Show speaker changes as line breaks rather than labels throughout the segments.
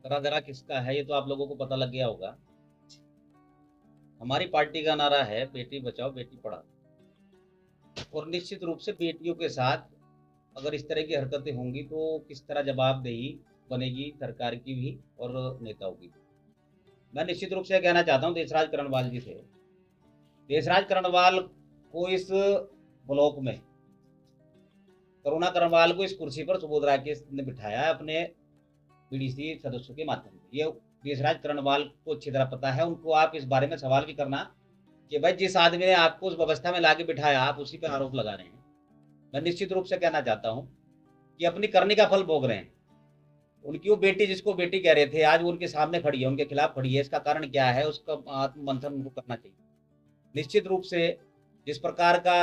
नारा जरा किसका है ये तो आप लोगों को पता लग गया होगा। हमारी पार्टी का नारा है बेटी बचाओ बेटी पढ़ाओ। और निश्चित रूप से बेटियों के साथ अगर इस तरह की हरकतें होंगी तो किस तरह जवाबदेही बनेगी सरकार की भी और नेताओं की भी। मैं निश्चित रूप से कहना चाहता हूँ देशराज करणवाल जी से। देशराज करणवाल को इस ब्लॉक में, करुणा करणवाल को इस कुर्सी पर सुबोध राकेश ने बिठाया है अपने बीडीसी सदस्यों के माध्यम से। ये देशराज करणवाल को अच्छी तरह पता है। उनको आप इस बारे में सवाल भी करना कि भाई जिस आदमी ने आपको उस व्यवस्था में लाके बिठाया आप उसी पे आरोप लगा रहे हैं। मैं निश्चित रूप से कहना चाहता हूँ कि अपनी करनी का फल भोग रहे हैं। उनकी वो बेटी जिसको बेटी कह रहे थे आज वो उनके सामने खड़ी है, उनके खिलाफ खड़ी है। इसका कारण क्या है उसका आत्ममंथन उनको करना चाहिए। निश्चित रूप से जिस प्रकार का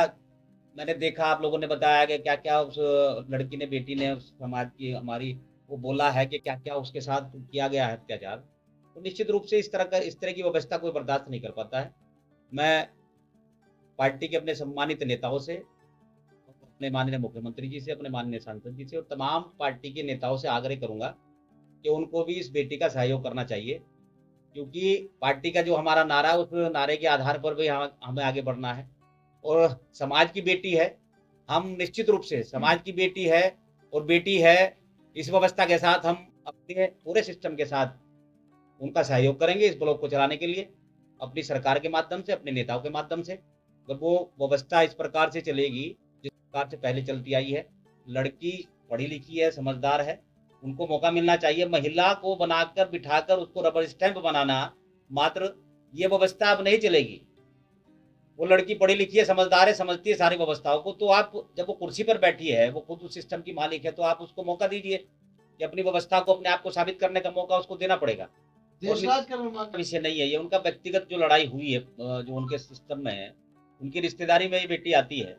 मैंने देखा, आप लोगों ने बताया कि क्या क्या उस लड़की ने, बेटी ने, उस समाज की हमारी वो बोला है कि क्या क्या उसके साथ किया गया है अत्याचार। तो निश्चित रूप से इस तरह की व्यवस्था कोई बर्दाश्त नहीं कर पाता है। मैं पार्टी के अपने सम्मानित नेताओं से, अपने माननीय मुख्यमंत्री जी से, अपने माननीय सांसद जी से और तमाम पार्टी के नेताओं से आग्रह करूंगा कि उनको भी इस बेटी का सहयोग करना चाहिए। क्योंकि पार्टी का जो हमारा नारा है उस नारे के आधार पर भी हमें आगे बढ़ना है। और समाज की बेटी है, हम निश्चित रूप से समाज की बेटी है और बेटी है, इस व्यवस्था के साथ हम अपने पूरे सिस्टम के साथ उनका सहयोग करेंगे इस ब्लॉक को चलाने के लिए, अपनी सरकार के माध्यम से, अपने नेताओं के माध्यम से। जब वो व्यवस्था इस प्रकार से चलेगी जिस प्रकार से पहले चलती आई है, लड़की पढ़ी लिखी है, समझदार है, उनको मौका मिलना चाहिए। महिला को बनाकर बिठाकर उसको रबर स्टैंप बनाना, मात्र ये व्यवस्था अब नहीं चलेगी। वो लड़की पढ़ी लिखी है, समझदार है, समझती है सारी व्यवस्थाओं को। तो आप जब वो कुर्सी पर बैठी है, वो खुद उस सिस्टम की मालिक है, तो आप उसको मौका दीजिए कि अपनी व्यवस्था को, अपने आप को साबित करने का मौका उसको देना पड़ेगा। विषय नहीं है ये, उनका व्यक्तिगत जो लड़ाई हुई है जो उनके सिस्टम में है, उनकी रिश्तेदारी में ये बेटी आती है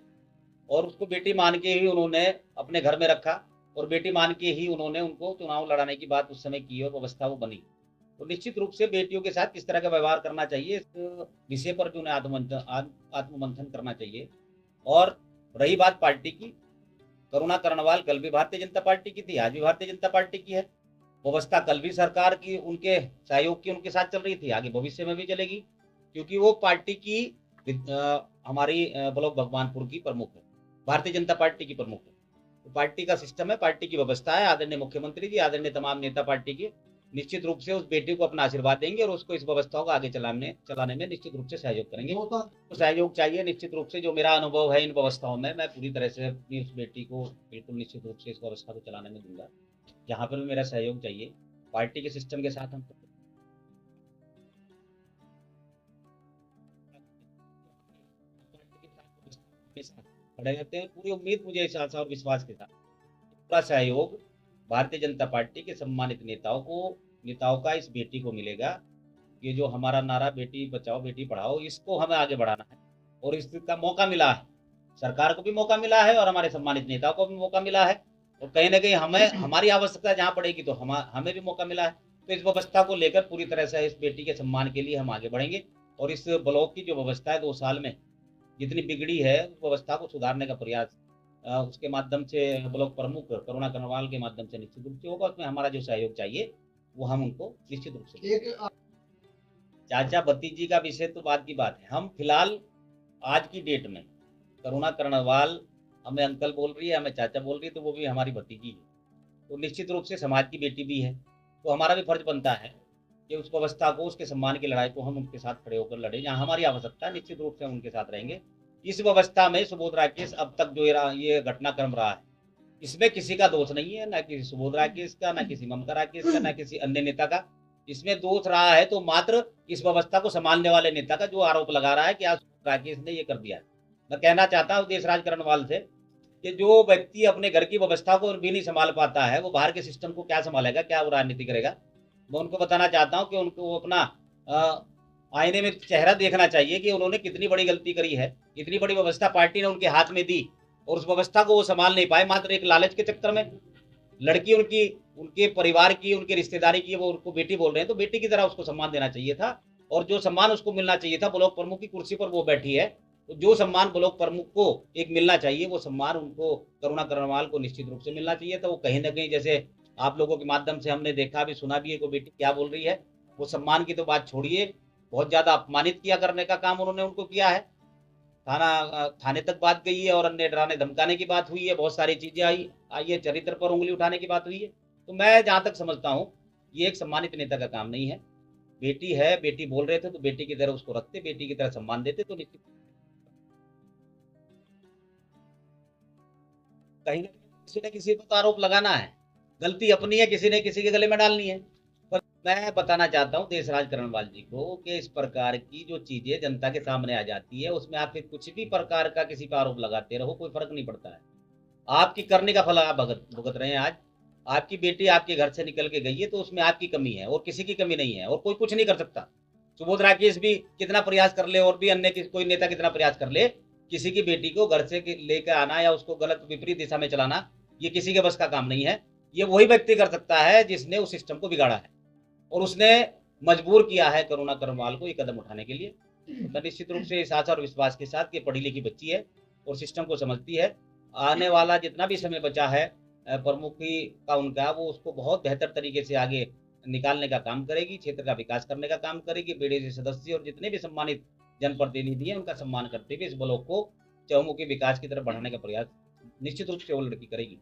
और उसको बेटी मान के ही उन्होंने अपने घर में रखा और बेटी मान के ही उन्होंने उनको चुनाव लड़ाने की बात उस समय की और व्यवस्था वो बनी। तो निश्चित रूप से बेटियों के साथ किस तरह का व्यवहार करना चाहिए इस विषय पर जो उन्हें आत्ममंथन करना चाहिए। और रही बात पार्टी की, करुणा करणवाल कल भी भारतीय जनता पार्टी की थी, आज भी भारतीय जनता पार्टी की है। व्यवस्था कल भी सरकार की, उनके सहयोग की, उनके साथ चल रही थी, आगे भविष्य में भी चलेगी। क्योंकि वो पार्टी की हमारी ब्लॉक भगवानपुर की प्रमुख है, भारतीय जनता पार्टी की प्रमुख है। तो पार्टी का सिस्टम है, पार्टी की व्यवस्था है। आदरणीय मुख्यमंत्री जी, आदरणीय तमाम नेता पार्टी के निश्चित रूप से उस बेटी को अपना आशीर्वाद देंगे और उसको इस व्यवस्थाओं को आगे चलाने में निश्चित रूप से सहयोग करेंगे। तो सहयोग चाहिए निश्चित रूप से। जो मेरा अनुभव है इन व्यवस्थाओं में, मैं पूरी तरह से अपनी उस बेटी को बिल्कुल निश्चित रूप से इस व्यवस्था को चलाने में दूंगा। जहाँ पर भी मेरा सहयोग चाहिए, पार्टी के सिस्टम के साथ हम खड़े रहते हैं। पूरी उम्मीद मुझे इस आशा और विश्वास के साथ पूरा सहयोग भारतीय जनता पार्टी के सम्मानित नेताओं का इस बेटी को मिलेगा। ये जो हमारा नारा बेटी बचाओ बेटी पढ़ाओ, इसको हमें आगे बढ़ाना है और इसका मौका मिला है, सरकार को भी मौका मिला है और हमारे सम्मानित नेताओं को भी मौका मिला है। और कहीं ना कहीं हमें, हमारी आवश्यकता जहाँ पड़ेगी तो हमें भी मौका मिला है। तो इस व्यवस्था को लेकर पूरी तरह से इस बेटी के सम्मान के लिए हम आगे बढ़ेंगे और इस ब्लॉक की जो व्यवस्था है 2 साल में जितनी बिगड़ी है उस व्यवस्था को सुधारने का प्रयास उसके माध्यम से ब्लॉक प्रमुख करुणा करणवाल के माध्यम से निश्चित रूप से होगा। उसमें हमारा जो सहयोग चाहिए वो हम उनको निश्चित रूप से। चाचा भतीजी का विषय तो बात की बात है। हम फिलहाल आज की डेट में करुणा करणवाल हमें अंकल बोल रही है, हमें चाचा बोल रही है, तो वो भी हमारी भतीजी है। तो निश्चित रूप से समाज की बेटी भी है, तो हमारा भी फर्ज बनता है कि उस व्यवस्था को, उसके सम्मान की लड़ाई को हम उनके साथ खड़े होकर लड़े। जहाँ हमारी आवश्यकता है निश्चित रूप से हम उनके साथ रहेंगे। इस व्यवस्था में सुबोध राकेश अब तक जो ये घटनाक्रम रहा है, इसमें किसी का दोष नहीं है, ना किसी सुबोध राकेश का, ना किसी ममता राकेश का, ना किसी अन्य नेता का। इसमें दोष रहा है तो मात्र इस व्यवस्था को संभालने वाले नेता का, जो आरोप लगा रहा है कि आज सुबोध राकेश ने ये कर दिया। मैं कहना चाहता हूँ देशराज करणवाल से कि जो व्यक्ति अपने घर की व्यवस्था को भी नहीं संभाल पाता है, वो बाहर के सिस्टम को क्या संभालेगा, क्या वो राजनीति करेगा। मैं उनको बताना चाहता हूँ कि उनको अपना आईने में चेहरा देखना चाहिए कि उन्होंने कितनी बड़ी गलती करी है। इतनी बड़ी व्यवस्था पार्टी ने उनके हाथ में दी और उस व्यवस्था को वो संभाल नहीं पाए, मात्र एक लालच के चक्कर में। लड़की उनकी, उनके परिवार की, उनकी रिश्तेदारी की, वो उनको बेटी बोल रहे हैं, तो बेटी की तरह उसको सम्मान देना चाहिए था। और जो सम्मान उसको मिलना चाहिए था, ब्लॉक प्रमुख की कुर्सी पर वो बैठी है, तो जो सम्मान ब्लॉक प्रमुख को एक मिलना चाहिए, वो सम्मान उनको, करुणा करणवाल को निश्चित रूप से मिलना चाहिए। तो वो कहीं ना कहीं जैसे आप लोगों के माध्यम से हमने देखा भी, सुना भी है कि बेटी क्या बोल रही है। वो सम्मान की तो बात छोड़िए, बहुत ज्यादा अपमानित किया करने का काम उन्होंने उनको किया है। थाने तक बात गई है और अन्य डराने धमकाने की बात हुई है, बहुत सारी चीजें आई है, चरित्र पर उंगली उठाने की बात हुई है। तो मैं जहां तक समझता हूँ, ये एक सम्मानित नेता का काम नहीं है। बेटी है, बेटी बोल रहे थे तो बेटी की तरह उसको रखते, बेटी की तरह सम्मान देते, तो निश्चित कहीं ना कहीं किसी ने किसी पर तो आरोप लगाना है। गलती अपनी है, किसी ने किसी के गले में डालनी है। पर मैं बताना चाहता हूँ देशराज करणवाल जी को कि इस प्रकार की जो चीजें जनता के सामने आ जाती है, उसमें आप फिर कुछ भी प्रकार का किसी पर आरोप लगाते रहो, कोई फर्क नहीं पड़ता है। आपकी करने का फल आप भुगत भुगत रहे हैं आज। आपकी बेटी आपके घर से निकल के गई है, तो उसमें आपकी कमी है और किसी की कमी नहीं है, और कोई कुछ नहीं कर सकता। सुबोध राकेश भी कितना प्रयास कर ले, और भी अन्य कोई नेता कितना प्रयास कर ले, किसी की बेटी को घर से लेकर आना या उसको गलत विपरीत दिशा में चलाना, ये किसी के बस का काम नहीं है। ये वही व्यक्ति कर सकता है जिसने उस सिस्टम को बिगाड़ा है, और उसने मजबूर किया है करुणा करनवाल को ये कदम उठाने के लिए। तो निश्चित रूप से इस आशा और विश्वास के साथ कि पढ़ी लिखी बच्ची है और सिस्टम को समझती है, आने वाला जितना भी समय बचा है प्रमुखी का उनका, वो उसको बहुत बेहतर तरीके से आगे निकालने का काम करेगी, क्षेत्र का विकास करने का काम करेगी। बेड़े से सदस्य और जितने भी सम्मानित जनप्रतिनिधि हैं, उनका सम्मान करते हुए इस ब्लॉक को चहुमुखी विकास की तरफ बढ़ाने का प्रयास निश्चित रूप से वो लड़की करेगी।